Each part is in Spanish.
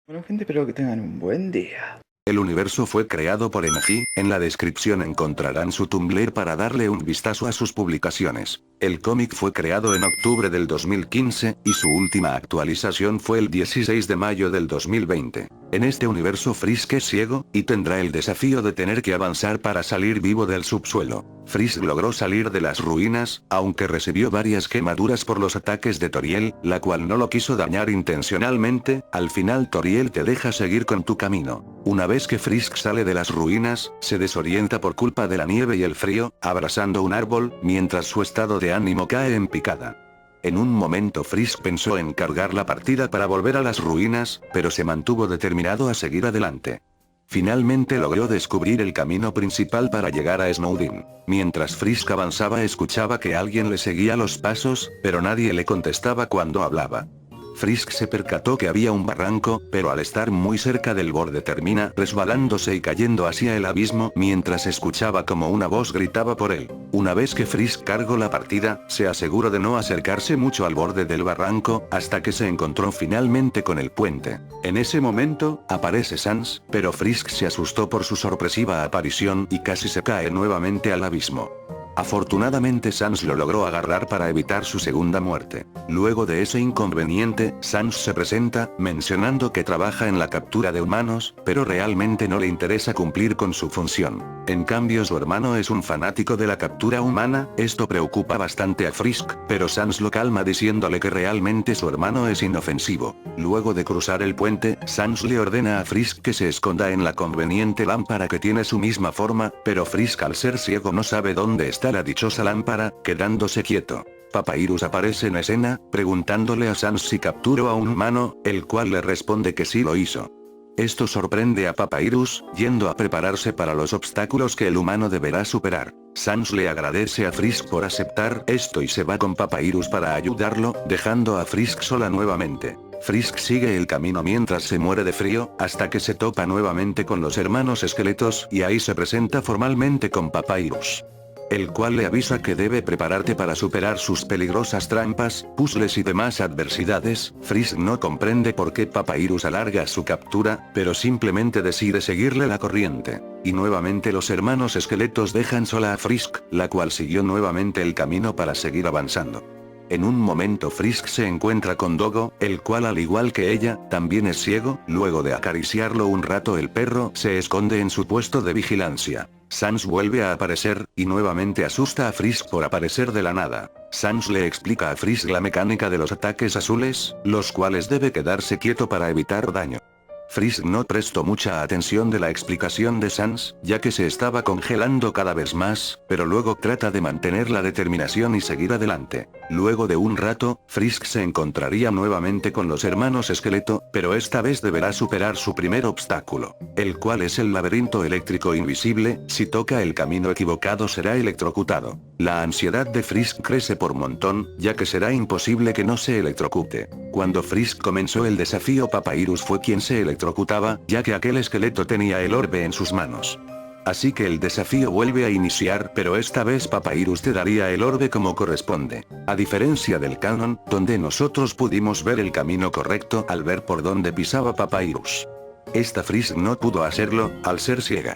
Bueno, gente, espero que tengan un buen día. El universo fue creado por Enji, en la descripción encontrarán su Tumblr para darle un vistazo a sus publicaciones. El cómic fue creado en octubre del 2015, y su última actualización fue el 16 de mayo del 2020. En este universo Frisk es ciego, y tendrá el desafío de tener que avanzar para salir vivo del subsuelo. Frisk logró salir de las ruinas, aunque recibió varias quemaduras por los ataques de Toriel, la cual no lo quiso dañar intencionalmente. Al final Toriel te deja seguir con tu camino. Una vez que Frisk sale de las ruinas, se desorienta por culpa de la nieve y el frío, abrazando un árbol, mientras su estado de ánimo cae en picada. En un momento Frisk pensó en cargar la partida para volver a las ruinas, pero se mantuvo determinado a seguir adelante. Finalmente logró descubrir el camino principal para llegar a Snowdin. Mientras Frisk avanzaba escuchaba que alguien le seguía los pasos, pero nadie le contestaba cuando hablaba. Frisk se percató que había un barranco, pero al estar muy cerca del borde termina resbalándose y cayendo hacia el abismo mientras escuchaba como una voz gritaba por él. Una vez que Frisk cargó la partida, se aseguró de no acercarse mucho al borde del barranco, hasta que se encontró finalmente con el puente. En ese momento, aparece Sans, pero Frisk se asustó por su sorpresiva aparición y casi se cae nuevamente al abismo. Afortunadamente Sans lo logró agarrar para evitar su segunda muerte. Luego de ese inconveniente, Sans se presenta, mencionando que trabaja en la captura de humanos, pero realmente no le interesa cumplir con su función. En cambio su hermano es un fanático de la captura humana, esto preocupa bastante a Frisk, pero Sans lo calma diciéndole que realmente su hermano es inofensivo. Luego de cruzar el puente, Sans le ordena a Frisk que se esconda en la conveniente lámpara que tiene su misma forma, pero Frisk al ser ciego no sabe dónde está la dichosa lámpara, quedándose quieto. Papyrus aparece en escena, preguntándole a Sans si capturó a un humano, el cual le responde que sí lo hizo. Esto sorprende a Papyrus, yendo a prepararse para los obstáculos que el humano deberá superar. Sans le agradece a Frisk por aceptar esto y se va con Papyrus para ayudarlo, dejando a Frisk sola nuevamente. Frisk sigue el camino mientras se muere de frío, hasta que se topa nuevamente con los hermanos esqueletos y ahí se presenta formalmente con Papyrus, el cual le avisa que debe prepararte para superar sus peligrosas trampas, puzzles y demás adversidades. Frisk no comprende por qué Papyrus alarga su captura, pero simplemente decide seguirle la corriente. Y nuevamente los hermanos esqueletos dejan sola a Frisk, la cual siguió nuevamente el camino para seguir avanzando. En un momento Frisk se encuentra con Dogo, el cual al igual que ella, también es ciego. Luego de acariciarlo un rato el perro se esconde en su puesto de vigilancia. Sans vuelve a aparecer, y nuevamente asusta a Frisk por aparecer de la nada. Sans le explica a Frisk la mecánica de los ataques azules, los cuales debe quedarse quieto para evitar daño. Frisk no prestó mucha atención de la explicación de Sans, ya que se estaba congelando cada vez más, pero luego trata de mantener la determinación y seguir adelante. Luego de un rato, Frisk se encontraría nuevamente con los hermanos esqueleto, pero esta vez deberá superar su primer obstáculo, el cual es el laberinto eléctrico invisible. Si toca el camino equivocado será electrocutado. La ansiedad de Frisk crece por montón, ya que será imposible que no se electrocute. Cuando Frisk comenzó el desafío Papyrus fue quien se electrocutaba, ya que aquel esqueleto tenía el orbe en sus manos. Así que el desafío vuelve a iniciar, pero esta vez Papyrus te daría el orbe como corresponde. A diferencia del canon, donde nosotros pudimos ver el camino correcto al ver por dónde pisaba Papyrus. Esta Frisk no pudo hacerlo, al ser ciega.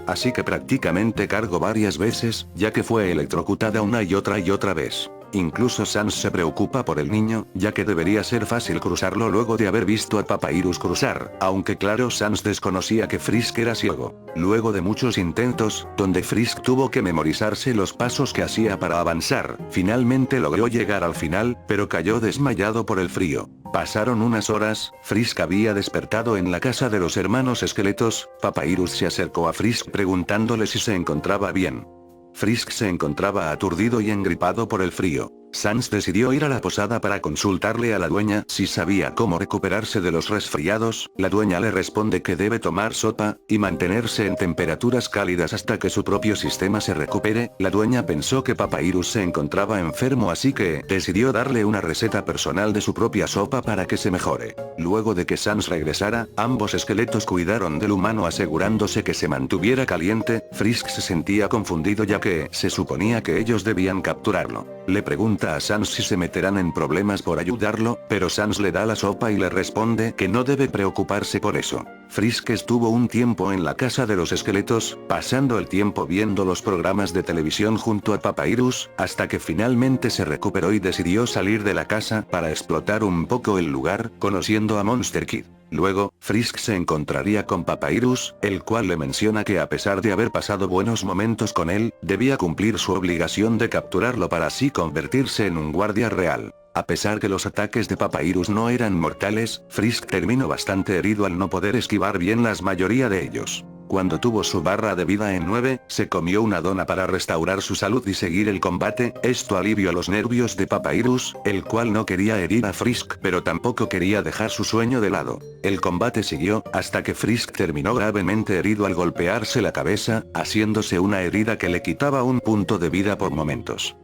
Así que prácticamente cargó varias veces, ya que fue electrocutada una y otra vez. Incluso Sans se preocupa por el niño, ya que debería ser fácil cruzarlo luego de haber visto a Papyrus cruzar, aunque claro Sans desconocía que Frisk era ciego. Luego de muchos intentos, donde Frisk tuvo que memorizarse los pasos que hacía para avanzar, finalmente logró llegar al final, pero cayó desmayado por el frío. Pasaron unas horas, Frisk había despertado en la casa de los hermanos esqueletos. Papyrus se acercó a Frisk preguntándole si se encontraba bien. Frisk se encontraba aturdido y engripado por el frío. Sans decidió ir a la posada para consultarle a la dueña si sabía cómo recuperarse de los resfriados. La dueña le responde que debe tomar sopa, y mantenerse en temperaturas cálidas hasta que su propio sistema se recupere. La dueña pensó que Papyrus se encontraba enfermo, así que decidió darle una receta personal de su propia sopa para que se mejore. Luego de que Sans regresara, ambos esqueletos cuidaron del humano asegurándose que se mantuviera caliente. Frisk se sentía confundido ya que se suponía que ellos debían capturarlo. Le pregunta pregunta a Sans si se meterán en problemas por ayudarlo, pero Sans le da la sopa y le responde que no debe preocuparse por eso. Frisk estuvo un tiempo en la casa de los esqueletos, pasando el tiempo viendo los programas de televisión junto a Papyrus, hasta que finalmente se recuperó y decidió salir de la casa para explotar un poco el lugar, conociendo a Monster Kid. Luego, Frisk se encontraría con Papyrus, el cual le menciona que a pesar de haber pasado buenos momentos con él, debía cumplir su obligación de capturarlo para así convertirse en un guardia real. A pesar que los ataques de Papyrus no eran mortales, Frisk terminó bastante herido al no poder esquivar bien la mayoría de ellos. Cuando tuvo su barra de vida en 9, se comió una dona para restaurar su salud y seguir el combate. Esto alivió los nervios de Papyrus, el cual no quería herir a Frisk pero tampoco quería dejar su sueño de lado. El combate siguió, hasta que Frisk terminó gravemente herido al golpearse la cabeza, haciéndose una herida que le quitaba un punto de vida por momentos.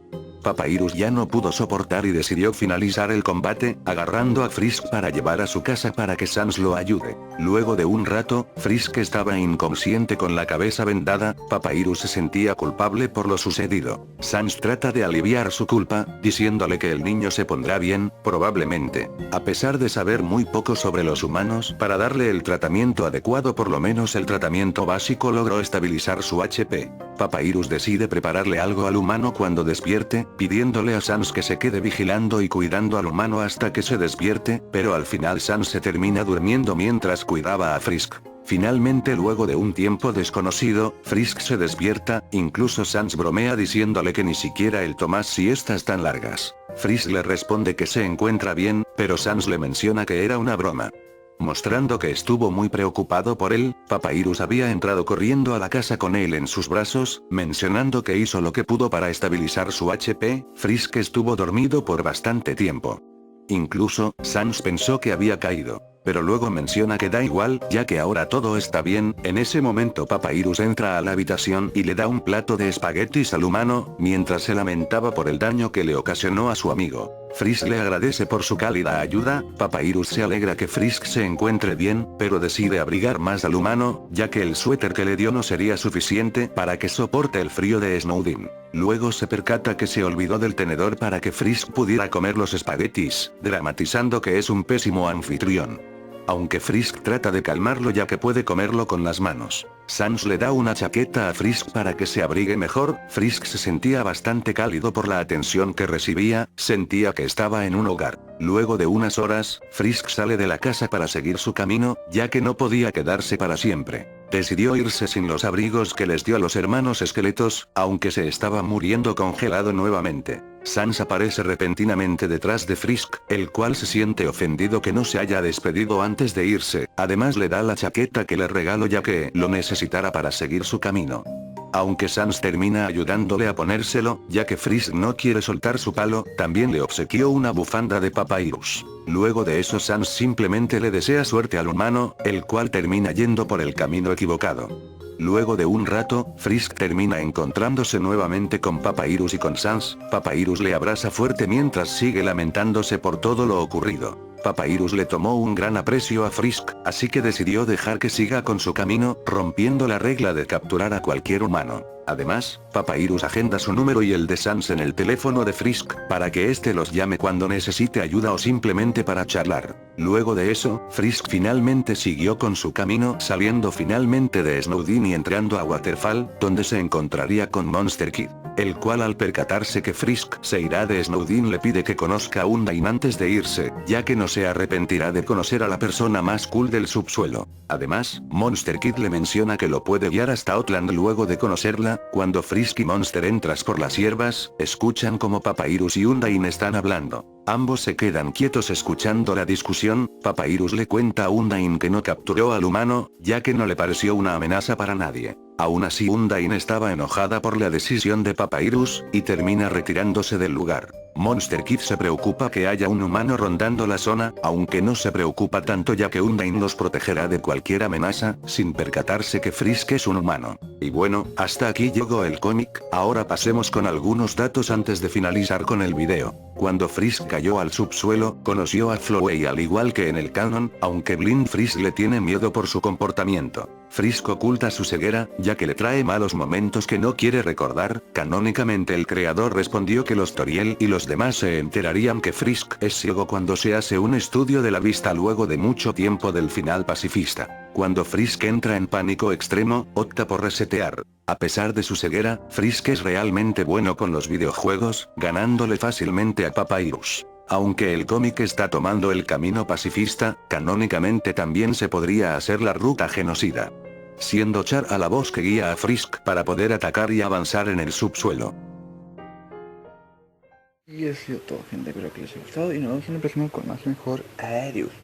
Papyrus ya no pudo soportar y decidió finalizar el combate, agarrando a Frisk para llevar a su casa para que Sans lo ayude. Luego de un rato, Frisk estaba inconsciente con la cabeza vendada. Papyrus se sentía culpable por lo sucedido. Sans trata de aliviar su culpa, diciéndole que el niño se pondrá bien, probablemente. A pesar de saber muy poco sobre los humanos, para darle el tratamiento adecuado, por lo menos el tratamiento básico, logró estabilizar su HP. Papyrus decide prepararle algo al humano cuando despierte, pidiéndole a Sans que se quede vigilando y cuidando al humano hasta que se despierte, pero al final Sans se termina durmiendo mientras cuidaba a Frisk. Finalmente, luego de un tiempo desconocido, Frisk se despierta, incluso Sans bromea diciéndole que ni siquiera él toma siestas tan largas. Frisk le responde que se encuentra bien, pero Sans le menciona que era una broma. Mostrando que estuvo muy preocupado por él, Papyrus había entrado corriendo a la casa con él en sus brazos, mencionando que hizo lo que pudo para estabilizar su HP. Frisk estuvo dormido por bastante tiempo. Incluso, Sans pensó que había caído. Pero luego menciona que da igual, ya que ahora todo está bien. En ese momento Papyrus entra a la habitación y le da un plato de espaguetis al humano, mientras se lamentaba por el daño que le ocasionó a su amigo. Frisk le agradece por su cálida ayuda. Papyrus se alegra que Frisk se encuentre bien, pero decide abrigar más al humano, ya que el suéter que le dio no sería suficiente para que soporte el frío de Snowdin. Luego se percata que se olvidó del tenedor para que Frisk pudiera comer los espaguetis, dramatizando que es un pésimo anfitrión. Aunque Frisk trata de calmarlo ya que puede comerlo con las manos. Sans le da una chaqueta a Frisk para que se abrigue mejor. Frisk se sentía bastante cálido por la atención que recibía, sentía que estaba en un hogar. Luego de unas horas, Frisk sale de la casa para seguir su camino, ya que no podía quedarse para siempre. Decidió irse sin los abrigos que les dio a los hermanos esqueletos, aunque se estaba muriendo congelado nuevamente. Sans aparece repentinamente detrás de Frisk, el cual se siente ofendido que no se haya despedido antes de irse. Además le da la chaqueta que le regaló ya que lo necesitara para seguir su camino. Aunque Sans termina ayudándole a ponérselo, ya que Frisk no quiere soltar su palo, también le obsequió una bufanda de Papyrus. Luego de eso Sans simplemente le desea suerte al humano, el cual termina yendo por el camino equivocado. Luego de un rato, Frisk termina encontrándose nuevamente con Papyrus y con Sans. Papyrus le abraza fuerte mientras sigue lamentándose por todo lo ocurrido. Papyrus le tomó un gran aprecio a Frisk, así que decidió dejar que siga con su camino, rompiendo la regla de capturar a cualquier humano. Además, Papyrus agenda su número y el de Sans en el teléfono de Frisk, para que éste los llame cuando necesite ayuda o simplemente para charlar. Luego de eso, Frisk finalmente siguió con su camino, saliendo finalmente de Snowdin y entrando a Waterfall, donde se encontraría con Monster Kid, el cual al percatarse que Frisk se irá de Snowdin le pide que conozca a Undyne antes de irse, ya que no se arrepentirá de conocer a la persona más cool del subsuelo. Además, Monster Kid le menciona que lo puede guiar hasta Outland luego de conocerla. Cuando Frisk y Monster entran por las hierbas, escuchan como Papyrus y Undyne están hablando. Ambos se quedan quietos escuchando la discusión. Papyrus le cuenta a Undyne que no capturó al humano, ya que no le pareció una amenaza para nadie. Aún así Undyne estaba enojada por la decisión de Papyrus, y termina retirándose del lugar. Monster Kid se preocupa que haya un humano rondando la zona, aunque no se preocupa tanto ya que Undyne los protegerá de cualquier amenaza, sin percatarse que Frisk es un humano. Y bueno, hasta aquí llegó el cómic, ahora pasemos con algunos datos antes de finalizar con el video. Cuando Frisk cayó al subsuelo, conoció a Flowey al igual que en el canon, aunque Blind Frisk le tiene miedo por su comportamiento. Frisk oculta su ceguera, ya que le trae malos momentos que no quiere recordar. Canónicamente el creador respondió que los Toriel y los demás se enterarían que Frisk es ciego cuando se hace un estudio de la vista luego de mucho tiempo del final pacifista. Cuando Frisk entra en pánico extremo, opta por resetear. A pesar de su ceguera, Frisk es realmente bueno con los videojuegos, ganándole fácilmente a Papyrus. Aunque el cómic está tomando el camino pacifista, canónicamente también se podría hacer la ruta genocida, siendo Char a la voz que guía a Frisk para poder atacar y avanzar en el subsuelo. Y ha sido todo, gente, espero que les haya gustado y nos vemos en el próximo con más mejor. Adiós.